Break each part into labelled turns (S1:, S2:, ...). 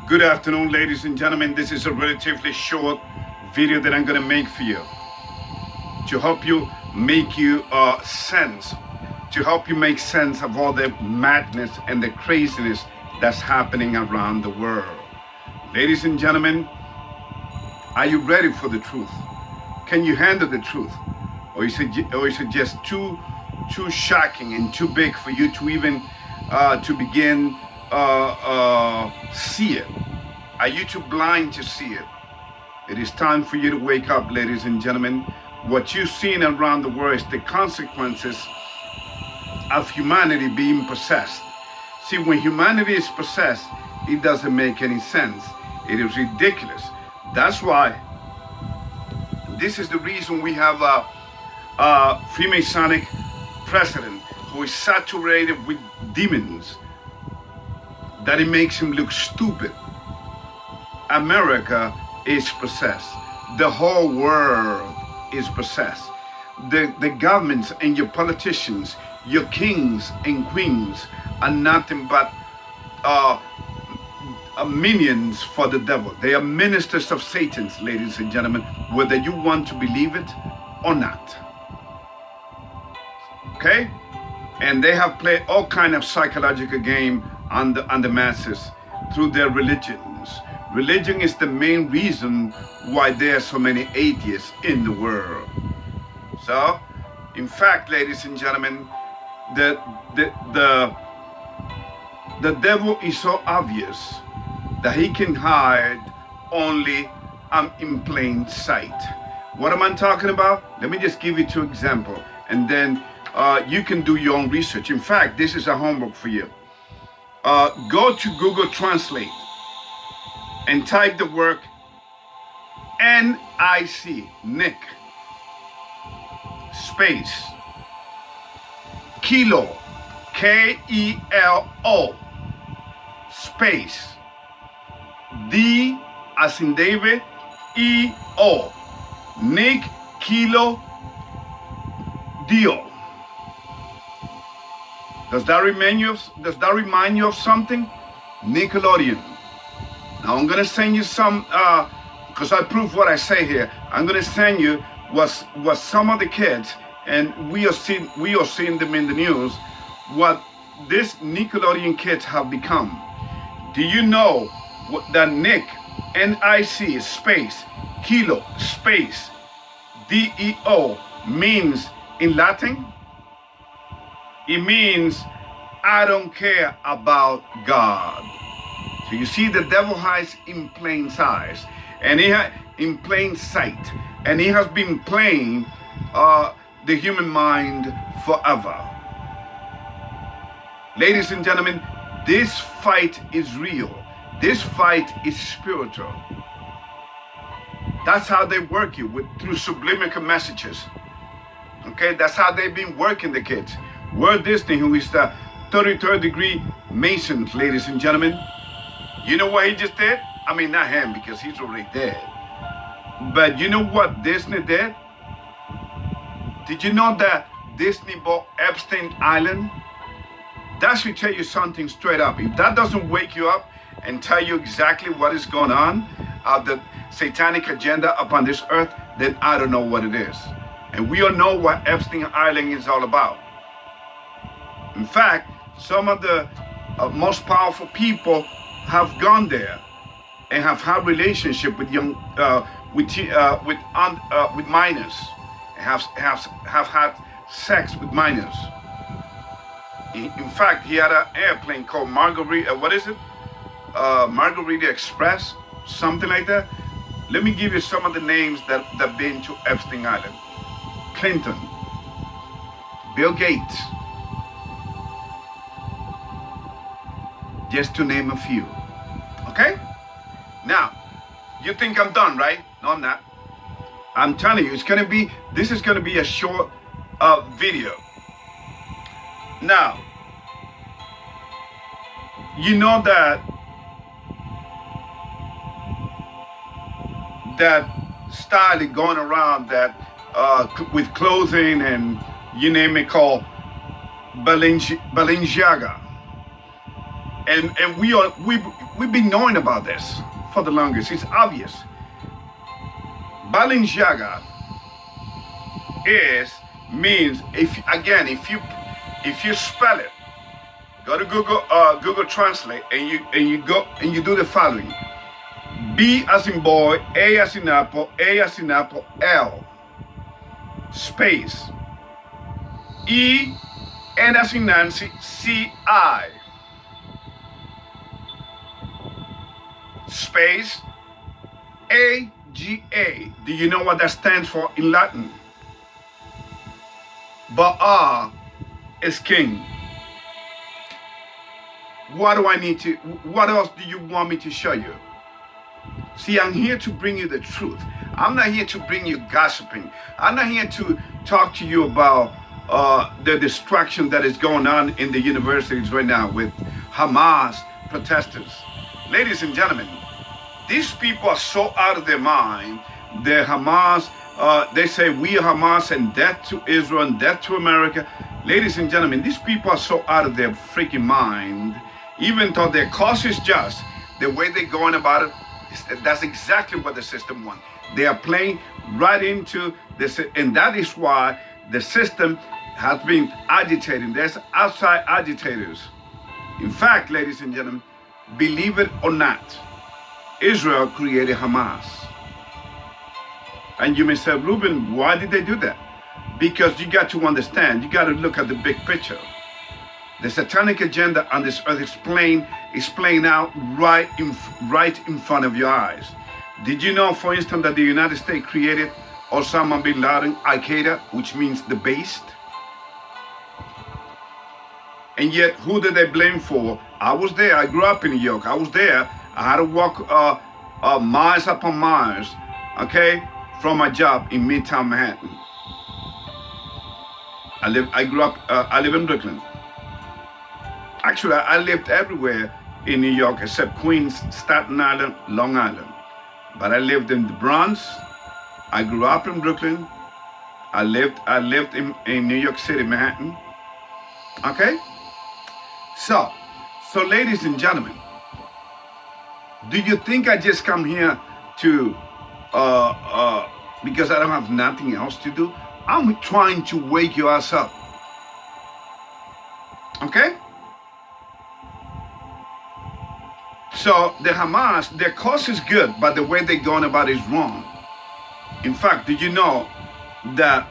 S1: Good afternoon, ladies and gentlemen. This is a relatively short video that I'm going to make for you to help you make sense, to help you make sense of all the madness and the craziness that's happening around the world. Ladies and gentlemen, are you ready for the truth? Can you handle the truth? Or is it just too shocking and too big for you to even to begin see it? Are you too blind to see it? It is time for you to wake up, ladies and gentlemen. What you're seeing around the world is the consequences of humanity being possessed. See, when humanity is possessed, it doesn't make any sense. It is ridiculous. That's why this is the reason we have a Freemasonic president who is saturated with demons, that it makes him look stupid. America is possessed. The whole world is possessed. The governments and your politicians, your kings and queens are nothing but minions for the devil. They are ministers of Satan, ladies and gentlemen, whether you want to believe it or not. Okay? And they have played all kind of psychological game on the masses through their religions. Religion is the main reason why there are so many atheists in the world. So, in fact, ladies and gentlemen, the devil is so obvious that he can hide only in plain sight. What am I talking about? Let me just give you two examples, and then you can do your own research. In fact, this is a homework for you. Go to Google Translate and type the word N-I-C, Nick, space, kilo, K-E-L-O, space, D as in David, E-O, Nick, Kilo, Dio. Does that remind you of something? Nickelodeon. Now I'm gonna send you some, because I prove what I say here. I'm gonna send you what some of the kids, and we are seeing them in the news, what these Nickelodeon kids have become. Do you know that Nick, N-I-C, space, Kilo, space, D-E-O, means in Latin? It means, I don't care about God. So you see, the devil hides in plain sight, and in plain sight, and he has been playing the human mind forever. Ladies and gentlemen, this fight is real. This fight is spiritual. That's how they work you through subliminal messages. Okay, that's how they've been working the kids. Walt Disney, who is the 33rd degree Mason, ladies and gentlemen, you know what he just did? I mean, not him, because he's already dead. But you know what Disney did? Did you know that Disney bought Epstein Island? That should tell you something straight up. If that doesn't wake you up and tell you exactly what is going on of the satanic agenda upon this earth, then I don't know what it is. And we all know what Epstein Island is all about. In fact, some of the most powerful people have gone there and have had relationship with with minors, have had sex with minors. In fact, he had an airplane called Margarita. What is it? Margarita Express, something like that. Let me give you some of the names that been to Epstein Island: Clinton, Bill Gates, just to name a few. Okay? Now, you think I'm done, right? No, I'm not. I'm telling you, this is gonna be a short video. Now, you know that style is going around that with clothing and you name it, called Balenciaga. And we've been knowing about this for the longest. It's obvious. Balenciaga means, if you spell it, go to Google Translate, and you do the following: B as in boy, A as in apple, L, space, E, N as in Nancy, C-I, space, A-G-A. Do you know what that stands for in Latin? Ba'a is king. What else do you want me to show you? See, I'm here to bring you the truth. I'm not here to bring you gossiping. I'm not here to talk to you about the distraction that is going on in the universities right now with Hamas protesters. Ladies and gentlemen, these people are so out of their mind. The Hamas, they say we are Hamas and death to Israel and death to America. Ladies and gentlemen, these people are so out of their freaking mind. Even though their cause is just, the way they're going about it, that's exactly what the system wants. They are playing right into this, and that is why the system has been agitating. There's outside agitators. In fact, ladies and gentlemen, believe it or not, Israel created Hamas. And you may say, Ruben, why did they do that? Because you got to understand, you got to look at the big picture. The satanic agenda on this earth is playing out right in front of your eyes. Did you know, for instance, that the United States created Osama bin Laden, Al-Qaeda, which means the beast? And yet, who did they blame for? I was there. I grew up in New York. I was there. I had to walk miles upon miles, okay, from my job in Midtown Manhattan. I live in Brooklyn. Actually, I lived everywhere in New York except Queens, Staten Island, Long Island. But I lived in the Bronx. I grew up in Brooklyn. I lived in New York City, Manhattan. Okay? So ladies and gentlemen, do you think I just come here to, because I don't have nothing else to do? I'm trying to wake your ass up. Okay? So the Hamas, their cause is good, but the way they're going about it is wrong. In fact, did you know that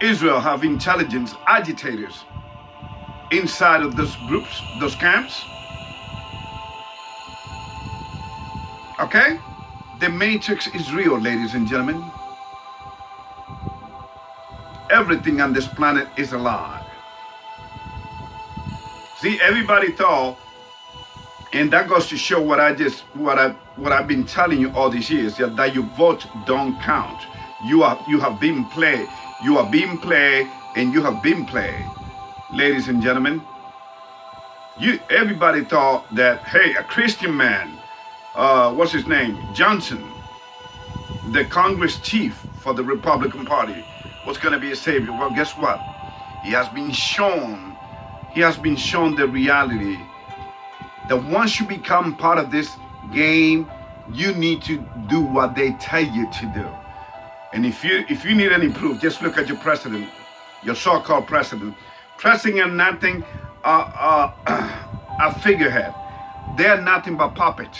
S1: Israel have intelligence agitators inside of those groups, those camps? Okay? The matrix is real, ladies and gentlemen. Everything on this planet is a lie. See, everybody thought, and that goes to show what I've been telling you all these years, that your vote don't count. You have been played. You are being played, and you have been played, ladies and gentlemen. Everybody thought that, hey, a Christian man, what's his name, Johnson, the Congress chief for the Republican Party, was going to be a savior. Well, guess what? He has been shown the reality that once you become part of this game, you need to do what they tell you to do. And if you need any proof, just look at your president, your so-called president. President nothing, a figurehead. They're nothing but puppets.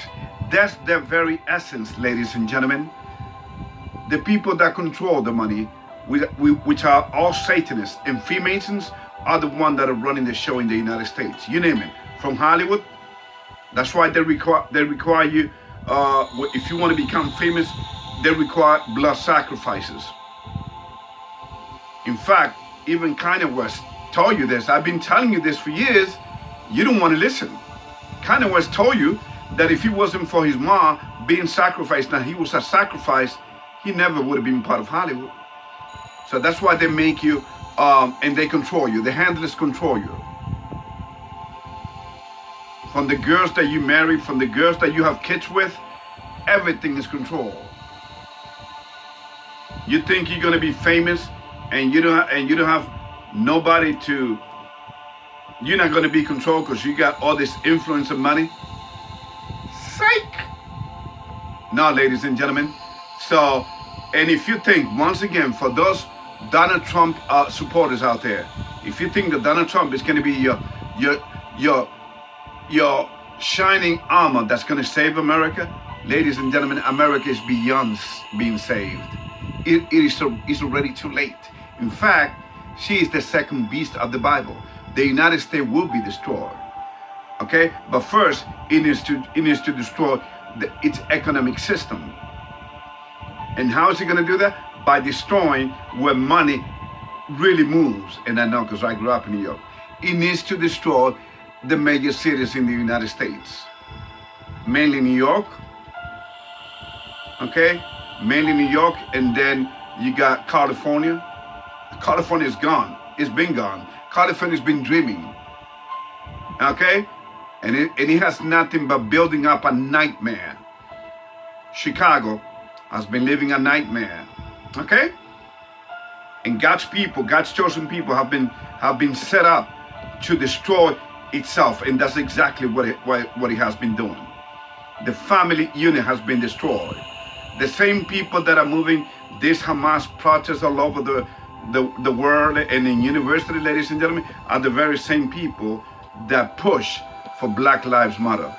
S1: That's their very essence, ladies and gentlemen. The people that control the money, which are all Satanists and Freemasons, are the ones that are running the show in the United States. You name it, from Hollywood. That's why they require you, if you want to become famous, they require blood sacrifices. In fact, even Kanye West told you this. I've been telling you this for years. You don't want to listen. Kanye West told you that if it wasn't for his mom being sacrificed, now he was a sacrifice, he never would have been part of Hollywood. So that's why they make you, and they control you. The handlers control you. From the girls that you marry, from the girls that you have kids with, everything is controlled. You think you're gonna be famous, and you don't have nobody to you're not going to be controlled because you got all this influence and money. Psych! No, ladies and gentlemen. So, and if you think, once again, for those Donald Trump supporters out there, if you think that Donald Trump is going to be your shining armor that's going to save America, ladies and gentlemen, America is beyond being saved. It's already too late. In fact, she is the second beast of the Bible. The United States will be destroyed. Okay, but first it needs to destroy its economic system. And how is it going to do that? By destroying where money really moves. And I know because I grew up in New York. It needs to destroy the major cities in the United States. Mainly New York. Okay? Mainly New York. And then you got California. California is gone. It's been gone. California's been dreaming. Okay? And it has nothing but building up a nightmare. Chicago has been living a nightmare. Okay? And God's people, God's chosen people have been set up to destroy itself. And that's exactly what it has been doing. The family unit has been destroyed. The same people that are moving these Hamas protests all over the world and in university, ladies and gentlemen, are the very same people that push for Black Lives Matter.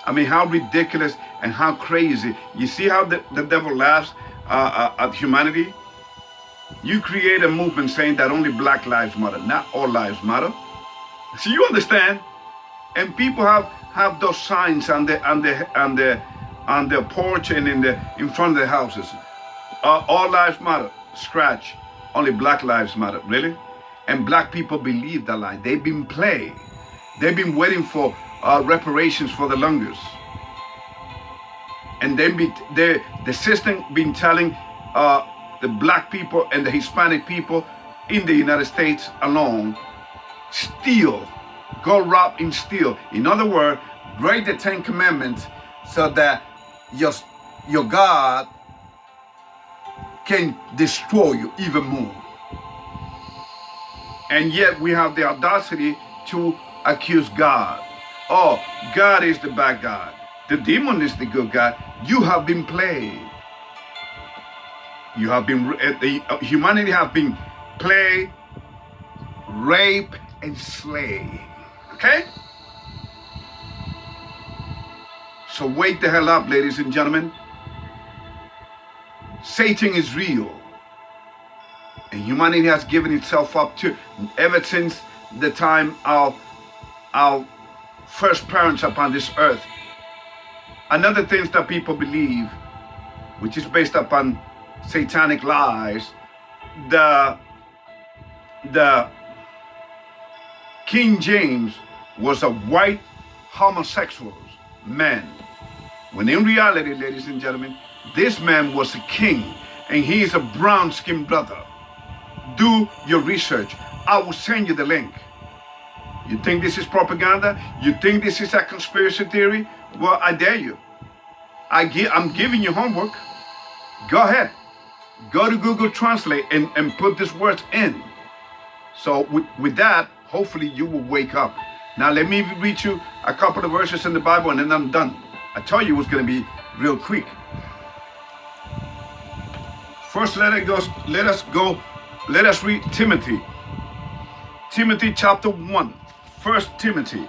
S1: I mean, how ridiculous and how crazy. You see how the devil laughs at humanity? You create a movement saying that only Black lives matter, not all lives matter. So you understand? And people have those signs on the porch and in front of the houses. All lives matter. Scratch. Only Black lives matter. Really? And black people believe that lie. They've been played. They've been waiting for reparations for the longest. And then the system been telling the black people and the Hispanic people in the United States alone, steal, go rob and steal. In other words, break the 10 Commandments so that your God can destroy you even more. And yet we have the audacity to accuse God. Oh, God is the bad God. The demon is the good God. You have been played. You have been, humanity have been played, raped, and slain. Okay? So wake the hell up, ladies and gentlemen. Satan is real. And humanity has given itself up to, ever since the time of our first parents upon this earth. Another thing that people believe, which is based upon satanic lies, the King James was a white homosexual man. When in reality, ladies and gentlemen, this man was a king, and he is a brown-skinned brother. Do your research. I will send you the link. You think this is propaganda? You think this is a conspiracy theory? Well, I dare you. I'm giving you homework. Go ahead. Go to Google Translate and put these words in. So with that, hopefully you will wake up. Now let me read you a couple of verses in the Bible and then I'm done. I told you it was going to be real quick. First, let us read Timothy. Timothy chapter 1. 1 Timothy.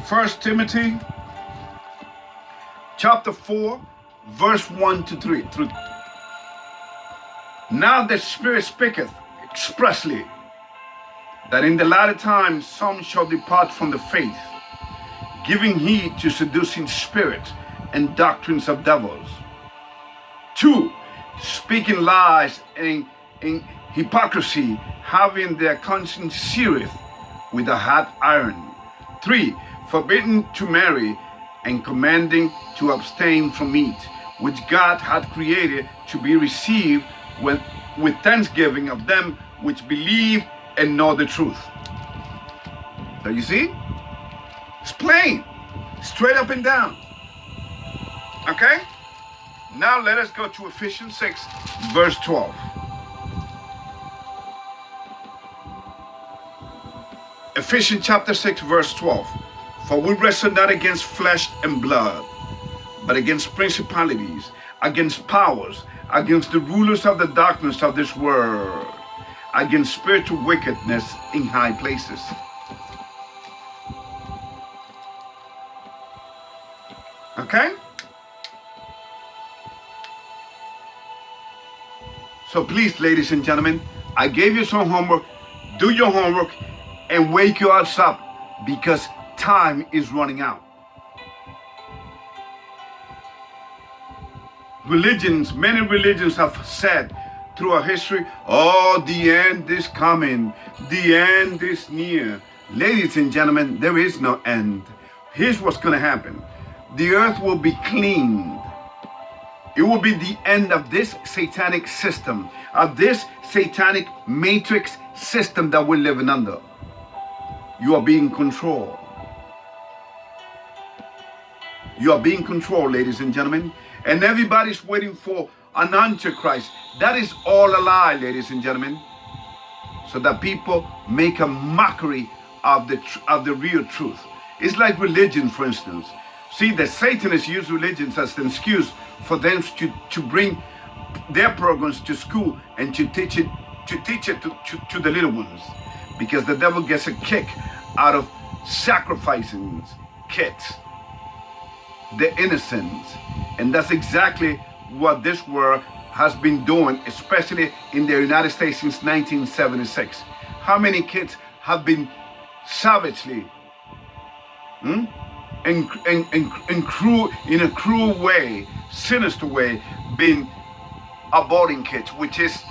S1: First Timothy chapter 4 verse 1 to 3. Now the Spirit speaketh expressly that in the latter times some shall depart from the faith, giving heed to seducing spirits and doctrines of devils. 2, speaking lies and in hypocrisy, having their conscience seared with a hot iron. 3. Forbidding to marry and commanding to abstain from meat, which God had created to be received with thanksgiving of them which believe and know the truth. So you see? It's plain. Straight up and down. Okay? Now let us go to Ephesians 6, verse 12. Ephesians chapter 6, verse 12. For we wrestle not against flesh and blood, but against principalities, against powers, against the rulers of the darkness of this world, against spiritual wickedness in high places. Okay? So please, ladies and gentlemen, I gave you some homework. Do your homework and wake your ass up, because time is running out. Religions, many religions have said throughout history, oh, the end is coming. The end is near. Ladies and gentlemen, there is no end. Here's what's going to happen. The earth will be cleaned. It will be the end of this satanic system, of this satanic matrix system that we're living under. You are being controlled. You are being controlled, ladies and gentlemen. And everybody's waiting for an antichrist. That is all a lie, ladies and gentlemen. So that people make a mockery of the real truth. It's like religion, for instance. See, the Satanists use religions as an excuse for them to bring their programs to school and to teach it to the little ones. Because the devil gets a kick out of sacrificing kids, the innocents. And that's exactly what this world has been doing, especially in the United States since 1976. How many kids have been savagely, in a cruel way, sinister way, been aborting kids, which is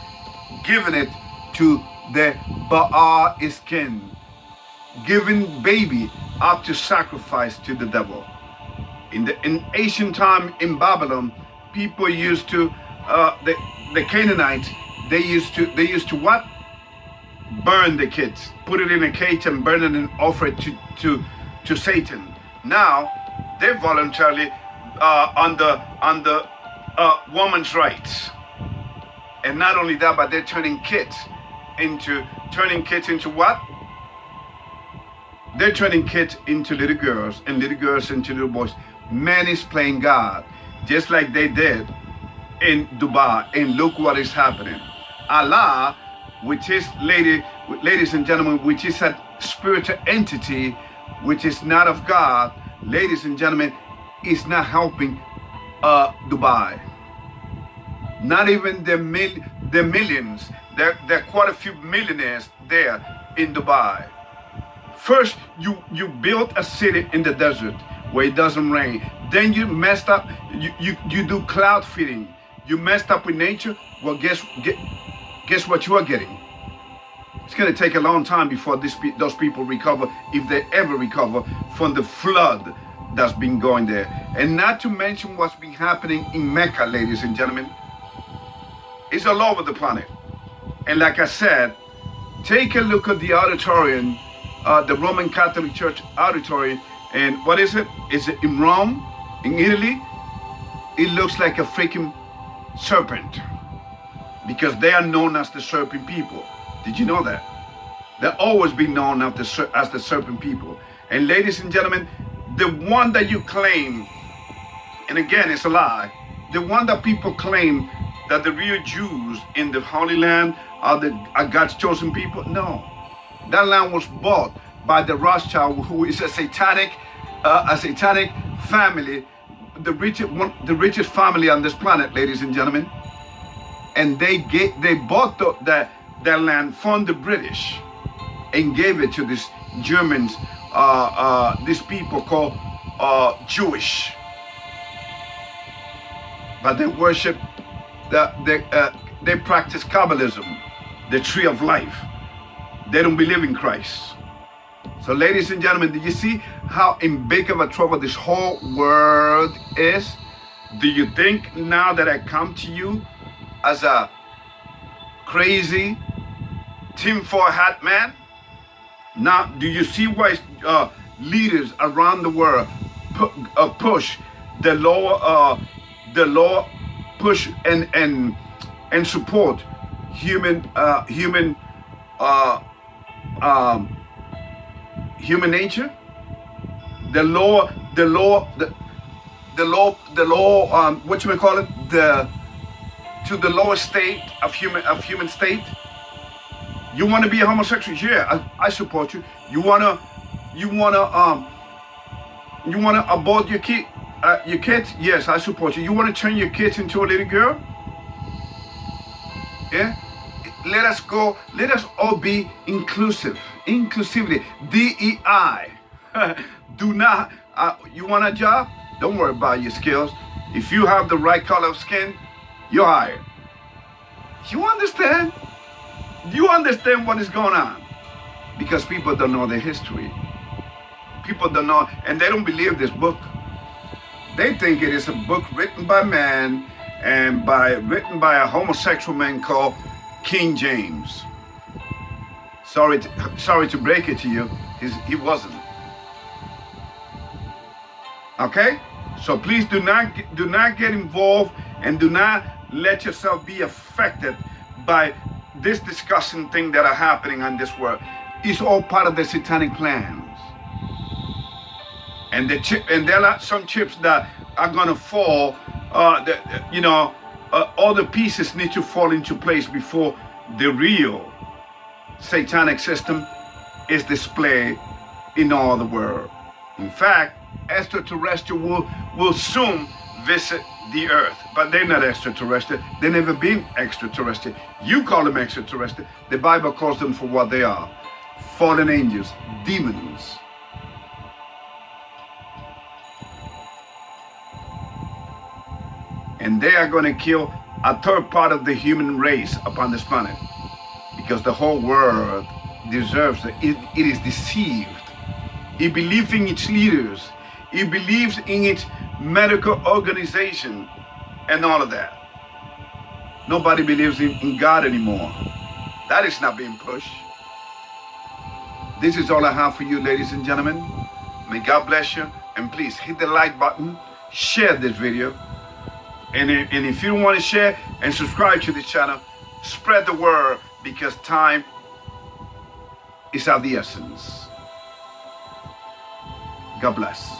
S1: giving it to the Baal skin, giving baby up to sacrifice to the devil. In ancient time in Babylon, people used to the Canaanites. They used to what? Burn the kids, put it in a cage and burn it and offer it to Satan. Now they voluntarily under woman's rights, and not only that, but they're turning kids into what? They're turning kids into little girls and little girls into little boys. Man is playing God, just like they did in Dubai. And look what is happening. Allah, which is, ladies and gentlemen, which is a spiritual entity, which is not of God, ladies and gentlemen, is not helping Dubai. Not even the millions. There are quite a few millionaires there in Dubai. First, you built a city in the desert where it doesn't rain. Then you messed up, you do cloud feeding. You messed up with nature. Well, guess what you are getting? It's going to take a long time before those people recover, if they ever recover, from the flood that's been going there. And not to mention what's been happening in Mecca, ladies and gentlemen. It's all over the planet. And like I said, take a look at the auditorium, the Roman Catholic Church auditorium, and what is it? Is it in Rome, in Italy? It looks like a freaking serpent, because they are known as the serpent people. Did you know that? They've always been known as the serpent people. And ladies and gentlemen, the one that you claim, and again, it's a lie, the one that people claim that the real Jews in the Holy Land are God's chosen people, no. That land was bought by the Rothschild, who is a satanic family, the richest family on this planet, ladies and gentlemen. And they bought that land from the British and gave it to these Germans, these people called Jewish. But they worship, they practice Kabbalism, the tree of life. They don't believe in Christ. So ladies and gentlemen, did you see how in big of a trouble this whole world is? Do you think now that I come to you as a crazy tinfoil hat man? Now, do you see why leaders around the world push the law, push and support human nature? The law, what you may call it, to the lowest state of human state. You want to be a homosexual? Yeah, I support you. You wanna abort your kids? Yes, I support you. You want to turn your kids into a little girl? Yeah. Let us go. Let us all be inclusive. Inclusivity. DEI. Do not. You want a job? Don't worry about your skills. If you have the right color of skin, you're hired. You understand? You understand what is going on? Because people don't know their history. People don't know, and they don't believe this book. They think it is a book written by man and written by a homosexual man called King James. Sorry to break it to you, he wasn't. Okay? So please do not get involved, and do not let yourself be affected by this disgusting thing that are happening in this world. It's all part of the satanic plans. And there are some chips that are gonna fall. All the pieces need to fall into place before the real satanic system is displayed in all the world. In fact, extraterrestrial will soon visit the earth, but they're not extraterrestrial. They've never been extraterrestrial. You call them extraterrestrial. The Bible calls them for what they are: fallen angels, demons. And they are going to kill a third part of the human race upon this planet, because the whole world deserves it. It is deceived. It believes in its leaders. It believes in its medical organization and all of that. Nobody believes in God anymore. That is not being pushed. This is all I have for you, ladies and gentlemen. May God bless you. And please hit the like button. Share this video. And if you don't want to share and subscribe to this channel, spread the word, because time is of the essence. God bless.